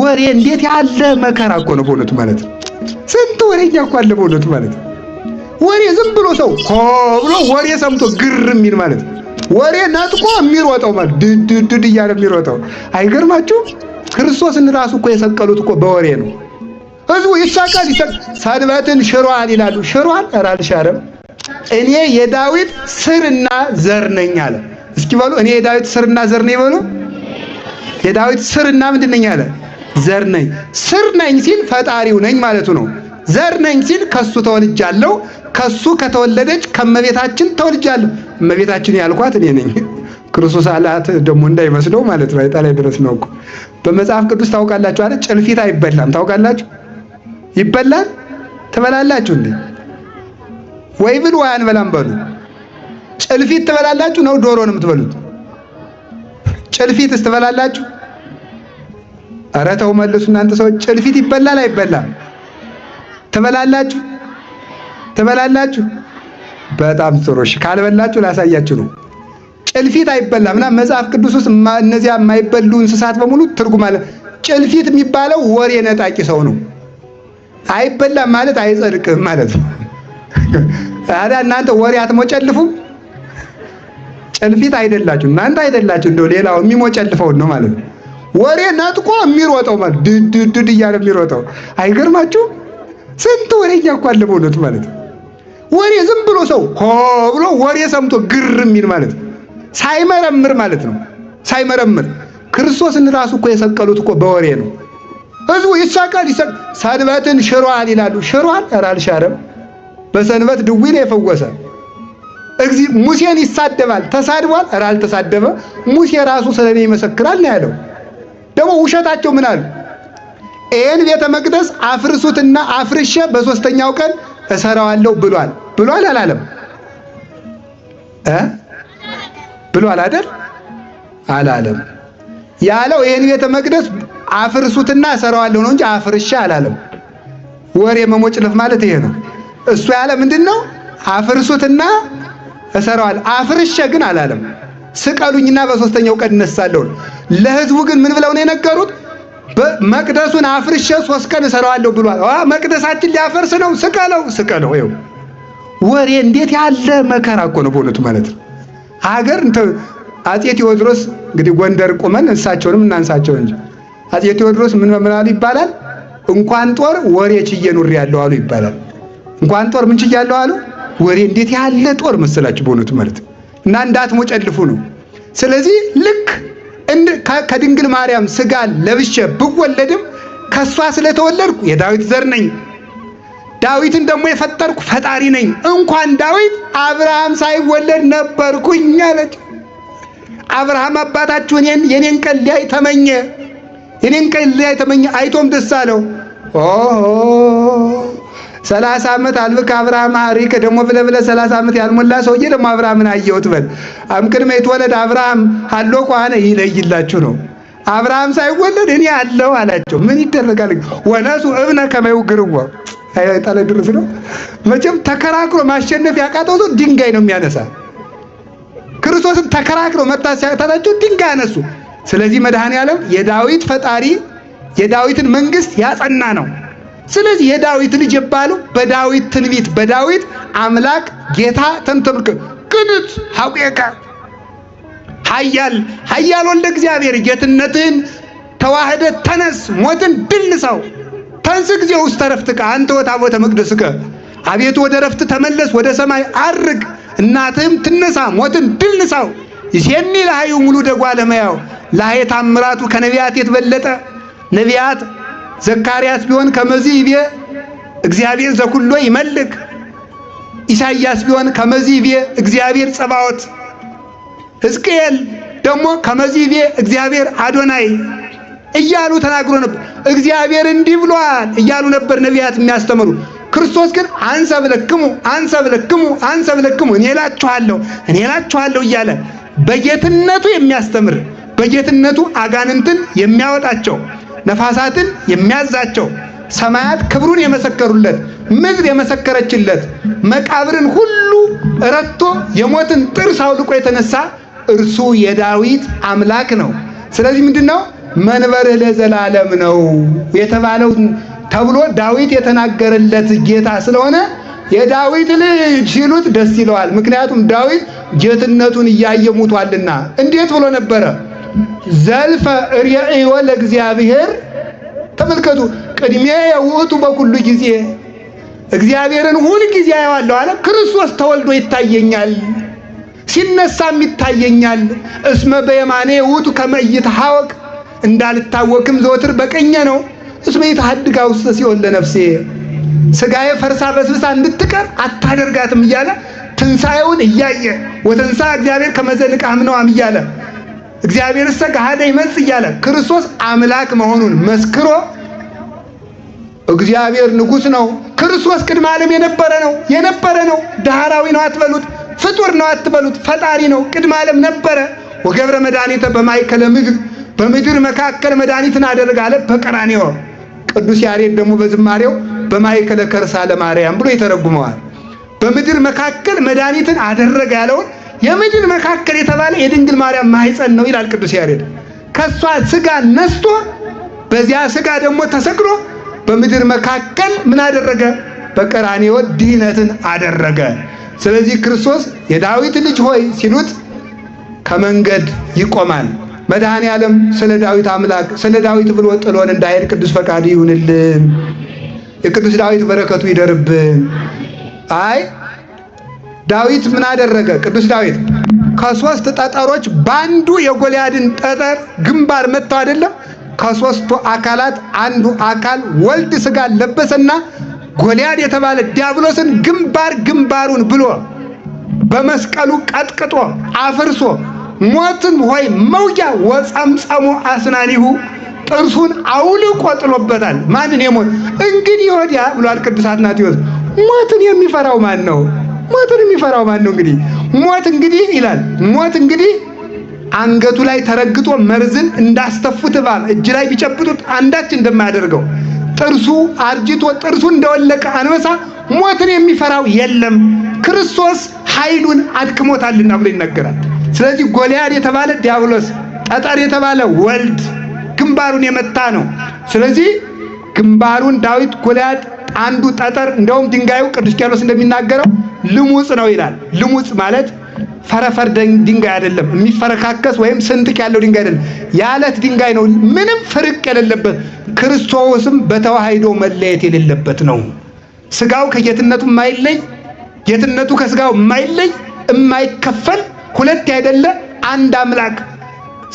ወሬ እንዴት ያለ መከራ እኮ ነው በእውነቱ ማለት ነው። ስንት ወሬኛ እኮ አለ በእውነቱ ማለት ነው። ወሬ ዝም ብሎ ሰው ብሎ ወሬ ሰምቶ ግር የሚል ማለት ነው። ወሬ ነጥቆ የሚሮጠው ማለት ድድ እያለ የሚሮጠው አይገርማችሁ? ክርስቶስን ራሱ እኮ የሰቀሉት እኮ በወሬ ነው። ህዝቡ ይሳቃል። ሰንበትን ሽሯል ይላሉ። ሽሯል? ኧረ አልሻረም። እኔ የዳዊት ስርና ዘር ነኝ አለ። እስኪ በሉ እኔ የዳዊት ስርና ዘር ነኝ በሉ። የዳዊት ስርና ምንድን ነኝ አለ? ዘር ነኝ። ስር ነኝ ሲል ፈጣሪው ነኝ ማለቱ ነው። ዘር ነኝ ሲል ከሱ ተወልጃለሁ። ከሱ ከተወለደች ከመቤታችን ተወልጃለሁ። እመቤታችን ያልኳት እኔ ነኝ። ክርስቶስ አላት ደግሞ እንዳይመስለው ማለት ነው። አይጣላይ ድረስ ነው እኮ በመጽሐፍ ቅዱስ ታውቃላችሁ አይደል? ጭልፊት አይበላም። ታውቃላችሁ? ይበላል? ትበላላችሁ እንዴ? ወይ ብል ወይ አንበላም በሉ። ጭልፊት ትበላላችሁ ነው ዶሮ ነው የምትበሉት? ጭልፊትስ ትበላላችሁ? ኧረ ተው መልሱ እናንተ ሰዎች። ጭልፊት ይበላል አይበላም? ትበላላችሁ? ትበላላችሁ? በጣም ጥሩ። እሺ ካልበላችሁ ላሳያችሁ ነው። ጭልፊት አይበላም እና መጽሐፍ ቅዱስ ውስጥ እነዚያ የማይበሉ እንስሳት በሙሉ ትርጉም አለ። ጭልፊት የሚባለው ወሬ ነጣቂ ሰው ነው። አይበላም ማለት አይጸድቅም ማለት ነው። ታዲያ እናንተ ወሬ አትሞጨልፉም? ጭልፊት አይደላችሁ እናንተ አይደላችሁ። እንደው ሌላው የሚሞጨልፈውን ነው ማለት ነው። ወሬ ነጥቆ የሚሮጠው ማለት ድድ እያለ የሚሮጠው አይገርማችሁ? ስንት ወሬኛ እኮ አለ በእውነቱ ማለት ነው። ወሬ ዝም ብሎ ሰው ብሎ ወሬ ሰምቶ ግር የሚል ማለት ነው። ሳይመረምር ማለት ነው። ሳይመረምር ክርስቶስን ራሱ እኮ የሰቀሉት እኮ በወሬ ነው። ህዝቡ ይሳቃል። ሰንበትን ሽሯል ይላሉ። ሽሯል? ኧረ አልሻረም። በሰንበት ድውይ ነው የፈወሰ። ሙሴን ይሳደባል። ተሳድቧል? ኧረ አልተሳደበ። ሙሴ ራሱ ስለኔ ይመሰክራል ነው ያለው። ደግሞ ውሸታቸው ምን አሉ? ይህን ቤተ መቅደስ አፍርሱትና አፍርሼ በሶስተኛው ቀን እሰራዋለሁ ብሏል። ብሏል አላለም? ብሏል አይደል? አላለም። ያለው ይህን ቤተ መቅደስ አፍርሱትና እሰራዋለሁ ነው እንጂ አፍርሼ አላለም። ወሬ መሞጭለፍ ማለት ይሄ ነው። እሱ ያለ ምንድነው? አፍርሱትና እሰራዋለሁ። አፍርሼ ግን አላለም። ስቀሉኝና በሶስተኛው ቀን እነሳለሁ። ለህዝቡ ግን ምን ብለው ነው የነገሩት? መቅደሱን አፍርሼ 3 ቀን እሰራዋለሁ ብሏል። መቅደሳችን ሊያፈርስ ነው። ስቀለው ስቀለው። ይኸው ወሬ እንዴት ያለ መከራ እኮ ነው በእውነቱ ማለት ነው። ሀገር አፄ ቴዎድሮስ እንግዲህ ጎንደር ቁመን እሳቸውንም እናንሳቸው እንጂ አፄ ቴዎድሮስ ምን አሉ ይባላል? እንኳን ጦር ወሬ ችዬ ኑሬያለሁ አሉ ይባላል። እንኳን ጦር ምን ችያለሁ አሉ? ወሬ እንዴት ያለ ጦር መሰላችሁ በእውነቱ ማለት ነው። እና እንዳትሞጨልፉ ነው። ስለዚህ ልክ ከድንግል ማርያም ስጋ ለብሼ ብወለድም ከሷ ስለተወለድኩ የዳዊት ዘር ነኝ። ዳዊትን ደግሞ የፈጠርኩ ፈጣሪ ነኝ። እንኳን ዳዊት አብርሃም ሳይወለድ ነበርኩኝ አለች። አብርሃም አባታችሁ የኔን ቀን ሊያይ ተመኘ። የኔን ቀን ሊያይ ተመኘ፣ አይቶም ደስ አለው። 30 ዓመት አልብከ አብርሃም አሪከ ደግሞ ብለህ 30 ዓመት ያልሞላ ሰውዬ ደግሞ አብርሃምን አየሁት በል። አምቅድመ ይትወለድ አብርሃም ሀሎ ቋነ ይለይላችሁ ነው። አብርሃም ሳይወለድ እኔ አለው አላቸው። ምን ይደረጋል? ወነሱ እብነ ከመው ግርዋ አይጣለ ድረስ ነው። መቼም ተከራክሮ ማሸነፍ ያቃተው ሰው ድንጋይ ነው የሚያነሳ። ክርስቶስን ተከራክሮ መታስ ያቃታቸው ድንጋይ አነሱ። ስለዚህ መድኃኔዓለም የዳዊት ፈጣሪ የዳዊትን መንግስት ያጸና ነው። ስለዚህ የዳዊት ልጅ ይባለው በዳዊት ትንቢት በዳዊት አምላክ ጌታ ተንተብከ ቅዱስ ሐቁየከ ኃያል ወልደ እግዚአብሔር ጌትነትን ተዋህደ ተነስ ሞትን ድል ንሳው ተንስ ጊዜ ውስጥ ተረፍትከ አንተ ወታቦተ መቅደስከ አቤቱ ወደ ረፍት ተመለስ ወደ ሰማይ አርግ እናትህም ትነሳ ሞትን ድል ንሳው ይሴኒ ለሃዩ ሙሉ ደጓ ለማያው ለሃየ ታምራቱ ከነቢያት የተበለጠ ነቢያት ዘካርያስ ቢሆን ከመዚህ ይቤ እግዚአብሔር ዘኩሎ ይመልክ ኢሳይያስ ቢሆን ከመዚህ ይቤ እግዚአብሔር ጸባዖት ሕዝቅኤል ደግሞ ከመዚህ ይቤ እግዚአብሔር አዶናይ እያሉ ተናግሮ ነበር። እግዚአብሔር እንዲህ ብሏል እያሉ ነበር ነቢያት የሚያስተምሩ። ክርስቶስ ግን አንሰ ብለክሙ እኔ እላችኋለሁ እያለ በጌትነቱ የሚያስተምር በጌትነቱ አጋንንትን የሚያወጣቸው ነፋሳትን የሚያዛቸው ሰማያት ክብሩን የመሰከሩለት ምድር የመሰከረችለት መቃብርን ሁሉ ረቶ የሞትን ጥርስ አውልቆ የተነሳ እርሱ የዳዊት አምላክ ነው። ስለዚህ ምንድነው መንበርህ ለዘላለም ነው የተባለው ተብሎ ዳዊት የተናገረለት ጌታ ስለሆነ የዳዊት ልጅ ሲሉት ደስ ይለዋል። ምክንያቱም ዳዊት ጌትነቱን እያየ ሞቷልና። እንዴት ብሎ ነበረ? ዘልፈ ርእዮ ለእግዚአብሔር። ተመልከቱ፣ ቅድሜ ውእቱ በኩሉ ጊዜ፣ እግዚአብሔርን ሁል ጊዜ አየዋለሁ አለ። ክርስቶስ ተወልዶ ይታየኛል፣ ሲነሳም ይታየኛል። እስመ በየማኔ ውእቱ ከመ ኢይትሐወክ፣ እንዳልታወክም ዘወትር በቀኜ ነው። እስመ ይትሐድጋ ውስተ ሲኦል ለነፍሴ፣ ሥጋዬ ፈርሳ በስብሳ እንድትቀር አታደርጋትም እያለ ትንሣኤውን እያየ ወተንሣ እግዚአብሔር ከመ ዘንቃህ እምነዋም እያለ እግዚአብሔር እሰ ገሃደ ይመጽእ እያለ ክርስቶስ አምላክ መሆኑን መስክሮ እግዚአብሔር ንጉሥ ነው። ክርስቶስ ቅድመ ዓለም የነበረ ነው። ዳህራዊ ነው አትበሉት፣ ፍጡር ነው አትበሉት፣ ፈጣሪ ነው። ቅድመ ዓለም ነበረ። ወገብረ መድኃኒተ በማእከለ ምድር፣ በምድር መካከል መድኃኒትን አደረገ አለ በቀራንዮ። ቅዱስ ያሬድ ደግሞ በዝማሬው በማእከለ ከርሳ ለማርያም ብሎ ይተረጉመዋል። በምድር መካከል መድኃኒትን አደረገ ያለውን የምድር መካከል የተባለ የድንግል ማርያም ማኅፀን ነው ይላል ቅዱስ ያሬድ። ከሷ ሥጋ ነስቶ በዚያ ሥጋ ደግሞ ተሰቅሎ በምድር መካከል ምን አደረገ? በቀራንዮ ድኅነትን አደረገ። ስለዚህ ክርስቶስ የዳዊት ልጅ ሆይ ሲሉት ከመንገድ ይቆማል። መድኃኔ ዓለም ስለ ዳዊት አምላክ ስለ ዳዊት ብሎ ጥሎን እንዳይሄድ ቅዱስ ፈቃዱ ይሁንልን። የቅዱስ ዳዊት በረከቱ ይደርብን። አይ ዳዊት ምን አደረገ? ቅዱስ ዳዊት ከሶስት ጠጠሮች ባንዱ የጎልያድን ጠጠር ግንባር መታው አይደለም? ከሶስቱ አካላት አንዱ አካል ወልድ ሥጋ ለበሰና ጎልያድ የተባለ ዲያብሎስን ግንባሩን ብሎ በመስቀሉ ቀጥቅጦ አፍርሶ ሞትን ሆይ መውጊያ ወጸምጸሙ አስናኒሁ ጥርሱን አውልቆ ጥሎበታል። ማንን የሞት እንግዲህ ወዲያ ብሏል ቅዱስ አትናቴዎስ። ሞትን የሚፈራው ማን ነው? ሞትን የሚፈራው ማን ነው? እንግዲህ ሞት እንግዲህ ይላል። ሞት እንግዲህ አንገቱ ላይ ተረግጦ መርዝን እንዳስተፉት እባብ እጅ ላይ ቢጨብጡት አንዳች እንደማያደርገው ጥርሱ አርጅቶ ጥርሱ እንደወለቀ አንበሳ ሞትን የሚፈራው የለም፣ ክርስቶስ ኃይሉን አድክሞታልና ብሎ ይነገራል። ስለዚህ ጎልያድ የተባለ ዲያብሎስ፣ ጠጠር የተባለ ወልድ ግንባሩን የመታ ነው። ስለዚህ ግንባሩን ዳዊት ጎልያድ አንዱ ጠጠር እንደውም ድንጋዩ ቅዱስ ቄርሎስ እንደሚናገረው ልሙጽ ነው ይላል። ልሙጽ ማለት ፈረፈር ድንጋይ አይደለም፣ የሚፈረካከስ ወይም ስንጥቅ ያለው ድንጋይ አይደለም፣ የዓለት ድንጋይ ነው። ምንም ፍርቅ የሌለበት ክርስቶስም በተዋህዶ መለየት የሌለበት ነው። ሥጋው ከጌትነቱ የማይለይ ጌትነቱ ከሥጋው የማይለይ የማይከፈል ሁለት ያይደለ አንድ አምላክ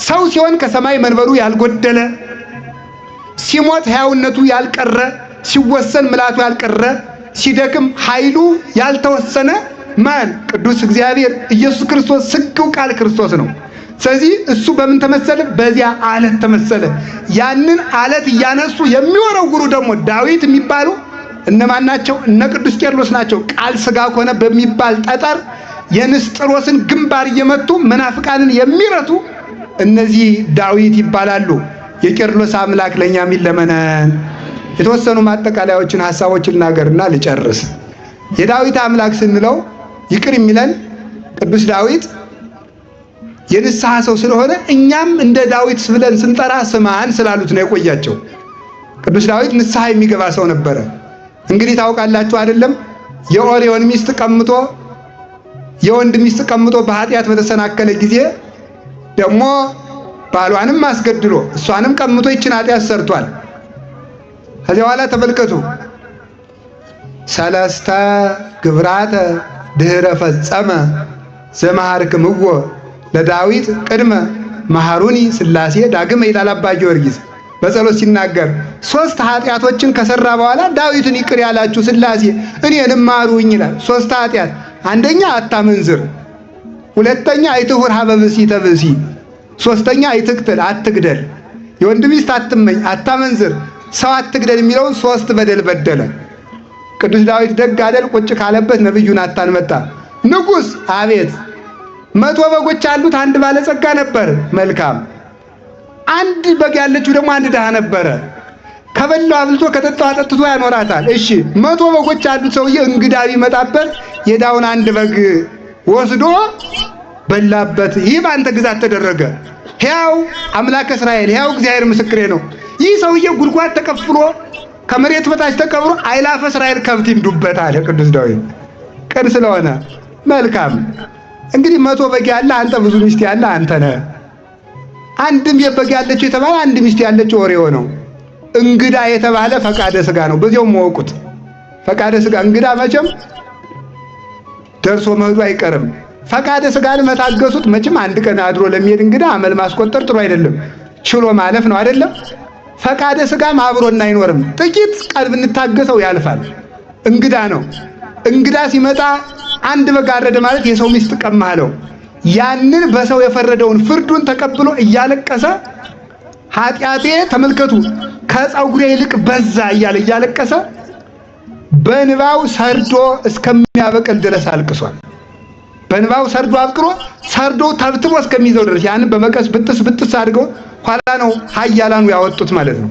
ሰው ሲሆን ከሰማይ መንበሩ ያልጎደለ ሲሞት ሕያውነቱ ያልቀረ ሲወሰን ምልአቱ ያልቀረ ሲደክም ኃይሉ ያልተወሰነ ማን? ቅዱስ እግዚአብሔር ኢየሱስ ክርስቶስ ስግው ቃል ክርስቶስ ነው። ስለዚህ እሱ በምን ተመሰለ? በዚያ አለት ተመሰለ። ያንን አለት እያነሱ የሚወረውሩ ደግሞ ዳዊት የሚባሉ እነማን ናቸው? እነ ቅዱስ ቄርሎስ ናቸው። ቃል ሥጋ ሆነ በሚባል ጠጠር የንስጥሮስን ግንባር እየመቱ መናፍቃንን የሚረቱ እነዚህ ዳዊት ይባላሉ። የቄርሎስ አምላክ ለኛ የሚለመነን። የተወሰኑ ማጠቃለያዎችን ሐሳቦችን ልናገርና ልጨርስ። የዳዊት አምላክ ስንለው ይቅር የሚለን ቅዱስ ዳዊት የንስሐ ሰው ስለሆነ እኛም እንደ ዳዊት ብለን ስንጠራ ስማን ስላሉት ነው የቆያቸው። ቅዱስ ዳዊት ንስሐ የሚገባ ሰው ነበረ። እንግዲህ ታውቃላችሁ አይደለም? የኦሪዮን ሚስት ቀምቶ የወንድ ሚስት ቀምጦ በኃጢአት በተሰናከለ ጊዜ ደግሞ ባሏንም አስገድሎ እሷንም ቀምቶ ይችን ኃጢአት ሰርቷል። ከዚያ በኋላ ተመልከቱ፣ ሰለስተ ግብራተ ድህረ ፈጸመ ዘመሃርክምዎ ለዳዊት ቅድመ መሃሩኒ ሥላሴ ዳግመ ይላል አባ ጊዮርጊስ በጸሎት ሲናገር። ሦስት ኃጢአቶችን ከሰራ በኋላ ዳዊትን ይቅር ያላችሁ ሥላሴ እኔንም ማሩኝ ይላል። ሦስት ኃጢአት፣ አንደኛ አታመንዝር፣ ሁለተኛ አይትሁር ሀበ ብእሲ ተብእሲ፣ ሦስተኛ አይትቅትል አትግደል፣ የወንድ ሚስት አትመኝ፣ አታመንዝር፣ ሰው አትግደል የሚለውን ሦስት በደል በደለ። ቅዱስ ዳዊት ደግ አደል ቁጭ ካለበት ነብዩ ናታን መጣ። ንጉሥ አቤት፣ 100 በጎች አሉት፣ አንድ ባለጸጋ ነበር። መልካም። አንድ በግ ያለችው ደግሞ አንድ ድሃ ነበረ። ከበላው አብልቶ ከጠጣው አጠጥቶ ያኖራታል። እሺ 100 በጎች አሉት ሰውዬ እንግዳ ቢመጣበት የዳውን አንድ በግ ወስዶ በላበት። ይህ በአንተ ግዛት ተደረገ። ሕያው አምላከ እስራኤል ሕያው እግዚአብሔር ምስክሬ ነው። ይህ ሰውዬ ጉድጓድ ተቀፍሎ ከመሬት በታች ተቀብሮ አይላፈ እስራኤል ከብት ይንዱበት አለ ቅዱስ ዳዊት። ቅን ስለሆነ መልካም። እንግዲህ 100 በግ ያለ አንተ፣ ብዙ ሚስት ያለ አንተ ነህ። አንድም የበግ ያለችው የተባለ አንድ ሚስት ያለችው ኦሪዮ ነው። እንግዳ የተባለ ፈቃደ ሥጋ ነው። በዚያው መወቁት። ፈቃደ ሥጋ እንግዳ መቼም ደርሶ መሄዱ አይቀርም። ፈቃደ ሥጋን መታገሱት መቼም አንድ ቀን አድሮ ለሚሄድ እንግዳ አመል ማስቆጠር ጥሩ አይደለም። ችሎ ማለፍ ነው አይደለም? ፈቃደ ሥጋም አብሮና አይኖርም። ጥቂት ቀን ብንታገሰው ያልፋል። እንግዳ ነው። እንግዳ ሲመጣ አንድ በግ አረደ ማለት የሰው ሚስት ቀማለው። ያንን በሰው የፈረደውን ፍርዱን ተቀብሎ እያለቀሰ ኃጢአቴ ተመልከቱ ከፀጉሬ ይልቅ በዛ እያለ እያለቀሰ በንባው ሰርዶ እስከሚያበቅል ድረስ አልቅሷል። በንባው ሰርዶ አብቅሮ ሰርዶ ተብትቦ እስከሚይዘው ድረስ ያንን በመቀስ ብጥስ ብጥስ አድርገው ኋላ ነው ኃያላኑ ያወጡት ማለት ነው።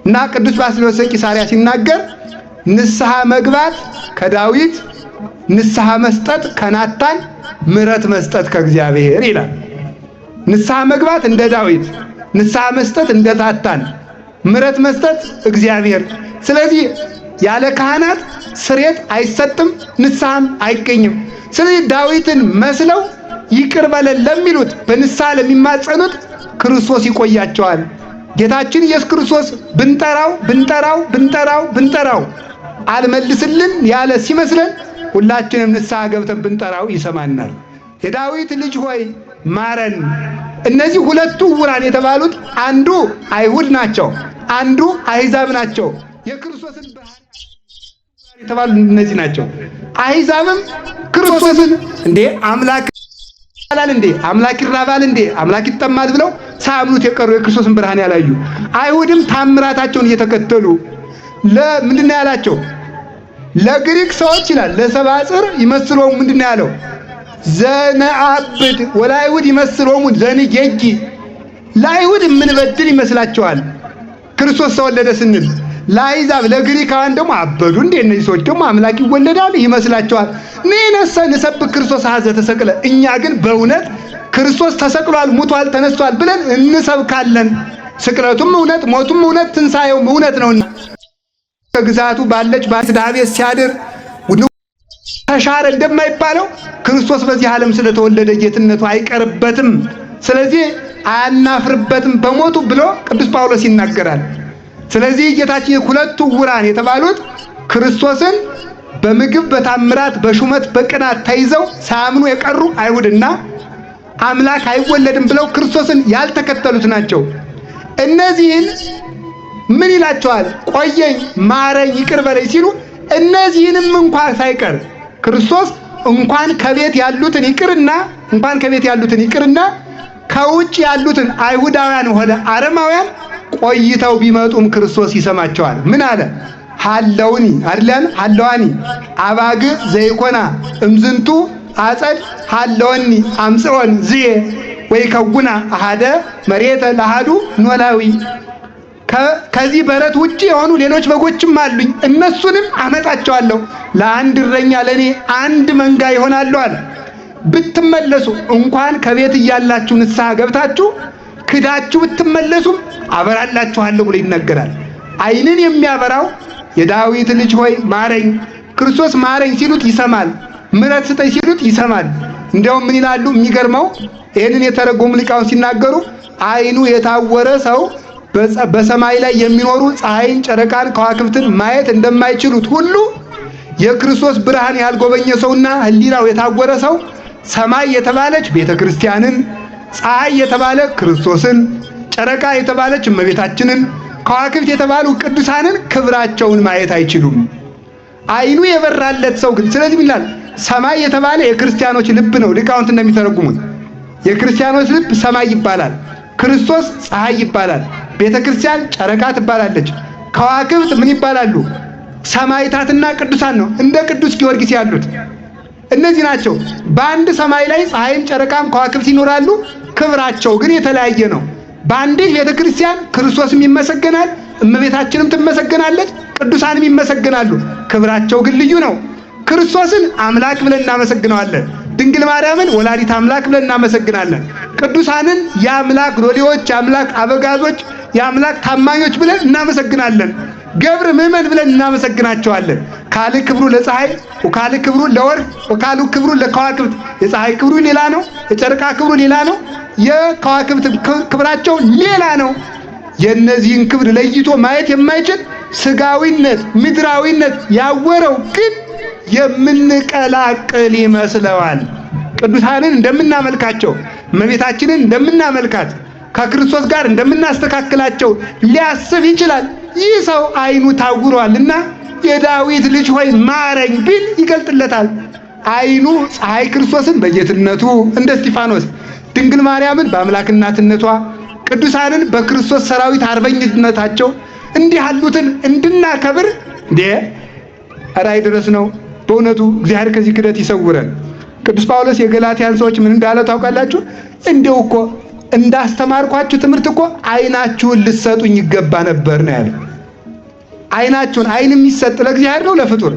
እና ቅዱስ ባስልዮስ ዘቂሳርያ ሲናገር ንስሐ መግባት ከዳዊት፣ ንስሐ መስጠት ከናታን፣ ምሕረት መስጠት ከእግዚአብሔር ይላል። ንስሐ መግባት እንደ ዳዊት፣ ንስሐ መስጠት እንደ ናታን፣ ምሕረት መስጠት እግዚአብሔር። ስለዚህ ያለ ካህናት ስርየት አይሰጥም፣ ንስሐም አይገኝም። ስለዚህ ዳዊትን መስለው ይቅር በለን ለሚሉት በንስሐ ለሚማጸኑት ክርስቶስ ይቆያቸዋል። ጌታችን ኢየሱስ ክርስቶስ ብንጠራው አልመልስልን ያለ ሲመስለን ሁላችንም ንስሐ ገብተን ብንጠራው ይሰማናል። የዳዊት ልጅ ሆይ ማረን። እነዚህ ሁለቱ ዕውራን የተባሉት አንዱ አይሁድ ናቸው፣ አንዱ አሕዛብ ናቸው። የክርስቶስን ብርሃን የተባሉ እነዚህ ናቸው። አሕዛብም ክርስቶስን እንዴ አምላክ ይላል እንዴ አምላክ ይራባል እንዴ አምላክ ይጠማል ብለው ሳያምኑት የቀሩ የክርስቶስን ብርሃን ያላዩ፣ አይሁድም ታምራታቸውን እየተከተሉ ለምንድን ነው ያላቸው? ለግሪክ ሰዎች ይላል ለሰብአ ጽር ይመስሎሙ ምንድን ነው ያለው? ዘነአብድ ወለአይሁድ ይመስሎሙ ዘንጌጊ። ለአይሁድ የምንበድል ይመስላቸዋል ክርስቶስ ተወለደ ስንል፣ ለአሕዛብ ለግሪካውያን ደግሞ አበዱ እንዴ እነዚህ ሰዎች ደግሞ አምላክ ይወለዳል ይመስላቸዋል። ንሕነሰ ንሰብክ ክርስቶስ ኀዘ ተሰቅለ፣ እኛ ግን በእውነት ክርስቶስ ተሰቅሏል፣ ሙቷል፣ ተነስቷል ብለን እንሰብካለን። ስቅለቱም እውነት፣ ሞቱም እውነት፣ ትንሣኤውም እውነት ነውና ግዛቱ ባለች በአንድ ቤት ሲያድር ተሻረ እንደማይባለው ክርስቶስ በዚህ ዓለም ስለተወለደ ጌትነቱ አይቀርበትም። ስለዚህ አያናፍርበትም በሞቱ ብሎ ቅዱስ ጳውሎስ ይናገራል። ስለዚህ ጌታችን ሁለቱ ዕውራን የተባሉት ክርስቶስን በምግብ በታምራት በሹመት በቅናት ተይዘው ሳያምኑ የቀሩ አይሁድና አምላክ አይወለድም ብለው ክርስቶስን ያልተከተሉት ናቸው። እነዚህን ምን ይላቸዋል? ቆየኝ፣ ማረኝ፣ ይቅር በለኝ ሲሉ እነዚህንም እንኳን ሳይቀር ክርስቶስ እንኳን ከቤት ያሉትን ይቅርና ከውጭ ያሉትን አይሁዳውያን ሆነ አረማውያን ቆይተው ቢመጡም ክርስቶስ ይሰማቸዋል። ምን አለ? ሀለውኒ አይደለም ሀለዋኒ አባግ ዘይኮና እምዝንቱ አጸድ ሀለወኒ አምጽኦን ዝየ ወይ ከጉና አሃደ መሬተ ለሃዱ ኖላዊ። ከዚህ በረት ውጪ የሆኑ ሌሎች በጎችም አሉኝ፣ እነሱንም አመጣቸዋለሁ፣ ለአንድ እረኛ ለኔ አንድ መንጋ ይሆናሉ አለ። ብትመለሱ እንኳን ከቤት እያላችሁ ንስሐ ገብታችሁ ክዳችሁ ብትመለሱም አበራላችኋለሁ ብሎ ይነገራል። ዓይንን የሚያበራው የዳዊት ልጅ ሆይ ማረኝ፣ ክርስቶስ ማረኝ ሲሉት ይሰማል፣ ምሕረት ስጠኝ ሲሉት ይሰማል። እንዲያውም ምን ይላሉ? የሚገርመው ይህንን የተረጎሙ ሊቃውንት ሲናገሩ ዓይኑ የታወረ ሰው በሰማይ ላይ የሚኖሩ ፀሐይን፣ ጨረቃን፣ ከዋክብትን ማየት እንደማይችሉት ሁሉ የክርስቶስ ብርሃን ያልጎበኘ ሰውና ሕሊናው የታወረ ሰው ሰማይ የተባለች ቤተ ክርስቲያንን፣ ፀሐይ የተባለ ክርስቶስን፣ ጨረቃ የተባለች እመቤታችንን፣ ከዋክብት የተባሉ ቅዱሳንን ክብራቸውን ማየት አይችሉም። ዓይኑ የበራለት ሰው ግን ስለዚህ ይላል ሰማይ የተባለ የክርስቲያኖች ልብ ነው። ሊቃውንት እንደሚተረጉሙት የክርስቲያኖች ልብ ሰማይ ይባላል፣ ክርስቶስ ፀሐይ ይባላል፣ ቤተ ክርስቲያን ጨረቃ ትባላለች፣ ከዋክብት ምን ይባላሉ? ሰማይታትና ቅዱሳን ነው። እንደ ቅዱስ ጊዮርጊስ ያሉት እነዚህ ናቸው። በአንድ ሰማይ ላይ ፀሐይም ጨረቃም ከዋክብት ይኖራሉ። ክብራቸው ግን የተለያየ ነው። በአንዲት ቤተ ክርስቲያን ክርስቶስም ይመሰገናል፣ እመቤታችንም ትመሰገናለች፣ ቅዱሳንም ይመሰገናሉ። ክብራቸው ግን ልዩ ነው። ክርስቶስን አምላክ ብለን እናመሰግነዋለን። ድንግል ማርያምን ወላዲት አምላክ ብለን እናመሰግናለን። ቅዱሳንን የአምላክ ሎሌዎች፣ የአምላክ አበጋዞች፣ የአምላክ ታማኞች ብለን እናመሰግናለን። ገብር ምእመን ብለን እናመሰግናቸዋለን። ካል ክብሩ ለፀሐይ ወካል ክብሩ ለወርቅ ወካል ክብሩ ለከዋክብት። የፀሐይ ክብሩ ሌላ ነው፣ የጨረቃ ክብሩ ሌላ ነው፣ የከዋክብት ክብራቸው ሌላ ነው። የእነዚህን ክብር ለይቶ ማየት የማይችል ስጋዊነት ምድራዊነት ያወረው ግን የምንቀላቅል ይመስለዋል። ቅዱሳንን እንደምናመልካቸው እመቤታችንን እንደምናመልካት ከክርስቶስ ጋር እንደምናስተካክላቸው ሊያስብ ይችላል። ይህ ሰው አይኑ ታውሯልና የዳዊት ልጅ ሆይ ማረኝ ቢል ይገልጥለታል። አይኑ ፀሐይ ክርስቶስን በጌትነቱ እንደ እስጢፋኖስ፣ ድንግል ማርያምን በአምላክናትነቷ፣ ቅዱሳንን በክርስቶስ ሰራዊት አርበኝነታቸው እንዲህ ያሉትን እንድናከብር ራይ ድረስ ነው። በእውነቱ እግዚአብሔር ከዚህ ክደት ይሰውረን። ቅዱስ ጳውሎስ የገላትያን ሰዎች ምን እንዳለ ታውቃላችሁ? እንደው እኮ እንዳስተማርኳችሁ ትምህርት እኮ አይናችሁን ልትሰጡኝ ይገባ ነበር ነው ያለው። አይናችሁን፣ አይን የሚሰጥ ለእግዚአብሔር ነው ለፍጡር?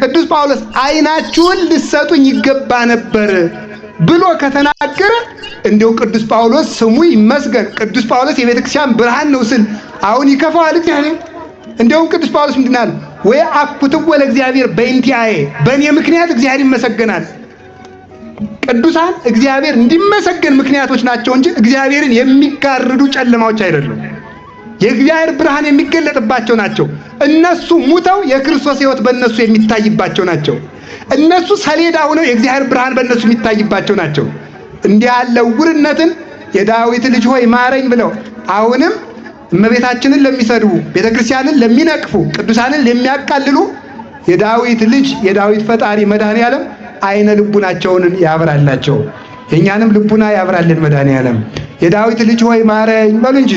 ቅዱስ ጳውሎስ አይናችሁን ልትሰጡኝ ይገባ ነበር ብሎ ከተናገረ እንደው ቅዱስ ጳውሎስ ስሙ ይመስገን። ቅዱስ ጳውሎስ የቤተ ክርስቲያን ብርሃን ነው ስል አሁን ይከፋዋል እግዚአብሔር። እንደውም ቅዱስ ጳውሎስ ምንድን አለ? ወይ አኩትወ ለእግዚአብሔር በእንቲአየ፣ በእኔ ምክንያት እግዚአብሔር ይመሰገናል። ቅዱሳን እግዚአብሔር እንዲመሰገን ምክንያቶች ናቸው እንጂ እግዚአብሔርን የሚጋርዱ ጨለማዎች አይደሉም። የእግዚአብሔር ብርሃን የሚገለጥባቸው ናቸው። እነሱ ሙተው የክርስቶስ ሕይወት በእነሱ የሚታይባቸው ናቸው። እነሱ ሰሌዳ ሆነው የእግዚአብሔር ብርሃን በእነሱ የሚታይባቸው ናቸው። እንዲህ ያለ ዕውርነትን የዳዊት ልጅ ሆይ ማረኝ ብለው አሁንም እመቤታችንን ለሚሰድቡ፣ ቤተክርስቲያንን ለሚነቅፉ፣ ቅዱሳንን ለሚያቃልሉ የዳዊት ልጅ የዳዊት ፈጣሪ መድኃኔዓለም አይነ ልቡናቸውን ያብራላቸው። የእኛንም ልቡና ያብራልን መድኃኔዓለም። የዳዊት ልጅ ሆይ ማረኝ በሉ እንጂ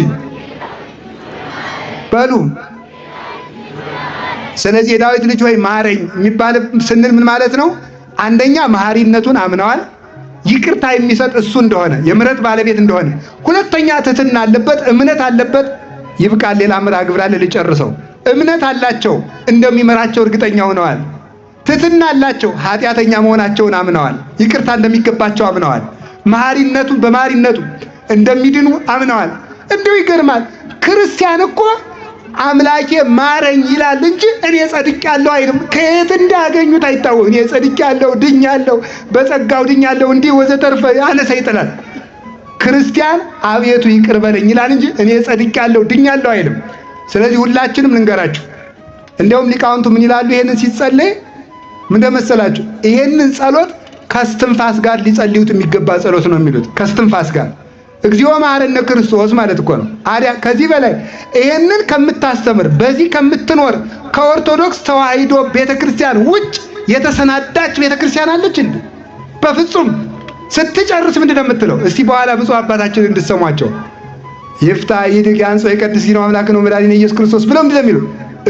በሉ። ስለዚህ የዳዊት ልጅ ሆይ ማረኝ የሚባል ስንል ምን ማለት ነው? አንደኛ መሐሪነቱን አምነዋል፣ ይቅርታ የሚሰጥ እሱ እንደሆነ፣ የምሕረት ባለቤት እንደሆነ። ሁለተኛ ትሕትና አለበት፣ እምነት አለበት። ይብቃል፣ ሌላ ምራ ግብራለ ልጨርሰው። እምነት አላቸው፣ እንደሚመራቸው እርግጠኛ ሆነዋል። ትሕትና አላቸው፣ ኃጢአተኛ መሆናቸውን አምነዋል፣ ይቅርታ እንደሚገባቸው አምነዋል። መሐሪነቱን በመሐሪነቱ እንደሚድኑ አምነዋል። እንደው ይገርማል። ክርስቲያን እኮ አምላኬ ማረኝ ይላል እንጂ እኔ ጸድቄአለሁ አይልም። ከየት እንዳገኙት አይታወቅም። እኔ ጸድቄአለሁ፣ ድኛለሁ፣ በጸጋው ድኛለሁ እንዲህ ወዘተርፈ ያነሳ ይጥላል። ክርስቲያን አቤቱ ይቅር በለኝ ይላል እንጂ እኔ ጸድቄአለሁ፣ ድኛለሁ አይልም። ስለዚህ ሁላችንም ልንገራችሁ፣ እንደውም ሊቃውንቱ ምን ይላሉ? ይሄንን ሲጸለይ ምን እንደመሰላችሁ? ይሄንን ጸሎት ከስትንፋስ ጋር ሊጸልዩት የሚገባ ጸሎት ነው የሚሉት። ከስትንፋስ ጋር እግዚኦ መሐረነ ክርስቶስ ማለት እኮ ነው። አዲያ ከዚህ በላይ ይሄንን ከምታስተምር በዚህ ከምትኖር ከኦርቶዶክስ ተዋሕዶ ቤተክርስቲያን ውጭ የተሰናዳች ቤተክርስቲያን አለች እንዴ? በፍጹም። ስትጨርስ ምንድን ነው የምትለው? እስቲ በኋላ ብፁዕ አባታችን እንድሰሟቸው ይፍታ ይድግ ያንጾ ይቀድስ ነው አምላክ ነው መድኃኒነ ኢየሱስ ክርስቶስ ብለው ምንድን ነው የሚሉ?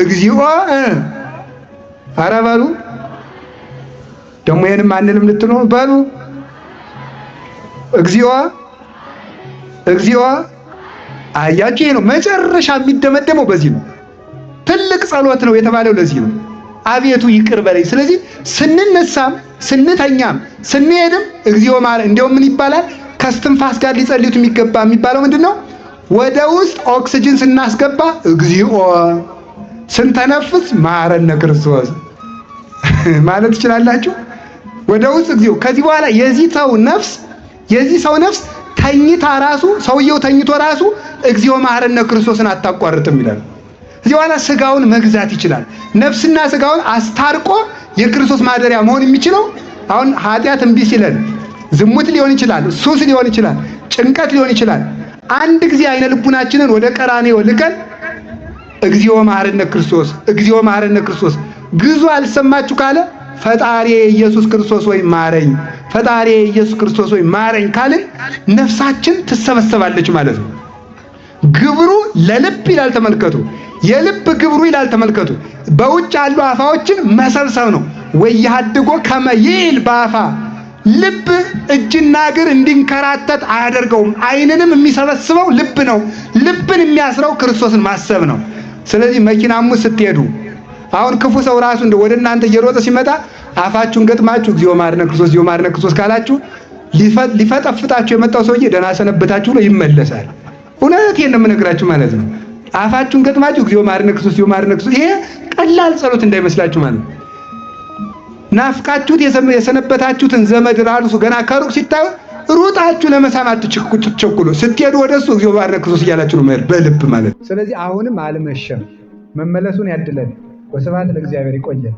እግዚኦ ኧረ በሉ ደግሞ ይሄንም አንልም ልትሉ በሉ እግዚኦ እግዚኦ። አያችሁ፣ ይሄ ነው መጨረሻ የሚደመደመው በዚህ ነው። ትልቅ ጸሎት ነው የተባለው ለዚህ ነው። አቤቱ ይቅር በለኝ። ስለዚህ ስንነሳም ስንተኛም ስንሄድም እግዚኦ ማለት እንደው ምን ይባላል? ከስትንፋስ ጋር ሊጸልዩት የሚገባ የሚባለው ምንድነው? ወደ ውስጥ ኦክሲጅን ስናስገባ እግዚኦ፣ ስንተነፍስ መሐረነ ክርስቶስ ማለት ትችላላችሁ። ወደ ውስጥ እግዚኦ። ከዚህ በኋላ የዚህ ሰው ነፍስ ተኝታ ራሱ ሰውየው ተኝቶ ራሱ እግዚኦ መሐረነ ክርስቶስን አታቋርጥም ይላል። እዚህ በኋላ ስጋውን መግዛት ይችላል። ነፍስና ስጋውን አስታርቆ የክርስቶስ ማደሪያ መሆን የሚችለው አሁን ኃጢአት እምቢ ሲለን፣ ዝሙት ሊሆን ይችላል፣ ሱስ ሊሆን ይችላል፣ ጭንቀት ሊሆን ይችላል። አንድ ጊዜ አይነ ልቡናችንን ወደ ቀራንዮ ልከን እግዚኦ መሐረነ ክርስቶስ፣ እግዚኦ መሐረነ ክርስቶስ ግዙ አልሰማችሁ ካለ ፈጣሪ ኢየሱስ ክርስቶስ ወይ ማረኝ፣ ፈጣሪ ኢየሱስ ክርስቶስ ወይ ማረኝ ካልን ነፍሳችን ትሰበሰባለች ማለት ነው። ግብሩ ለልብ ይላል ተመልከቱ። የልብ ግብሩ ይላል ተመልከቱ። በውጭ ያሉ አፋዎችን መሰብሰብ ነው። ወያድጎ ከመይል ባፋ ልብ እጅና እግር እንዲንከራተት አያደርገውም። አይንንም የሚሰበስበው ልብ ነው። ልብን የሚያስረው ክርስቶስን ማሰብ ነው። ስለዚህ መኪናሙ ስትሄዱ አሁን ክፉ ሰው ራሱ ወደ እናንተ እየሮጠ ሲመጣ አፋችሁን ገጥማችሁ እግዚኦ መሐረነ ክርስቶስ እግዚኦ መሐረነ ክርስቶስ ካላችሁ ሊፈጠፍጣችሁ የመጣው ሰውዬ ደህና ሰነበታችሁ ብሎ ይመለሳል። እውነቴን ነው የምነግራችሁ ማለት ነው። አፋችሁን ገጥማችሁ እግዚኦ መሐረነ ክርስቶስ እግዚኦ መሐረነ ክርስቶስ፣ ይሄ ቀላል ጸሎት እንዳይመስላችሁ ማለት ነው። ናፍቃችሁት የሰነበታችሁትን ዘመድ ራሱ ገና ከሩቅ ሲታዩ ሩጣችሁ ለመሳም አትቸኩሉ። ስትሄዱ ወደሱ እግዚኦ መሐረነ ክርስቶስ እያላችሁ ነው መሄድ በልብ ማለት ነው። ስለዚህ አሁንም አልመሸም፣ መመለሱን ያድለን። ወስብሐት ለእግዚአብሔር። ይቆየን።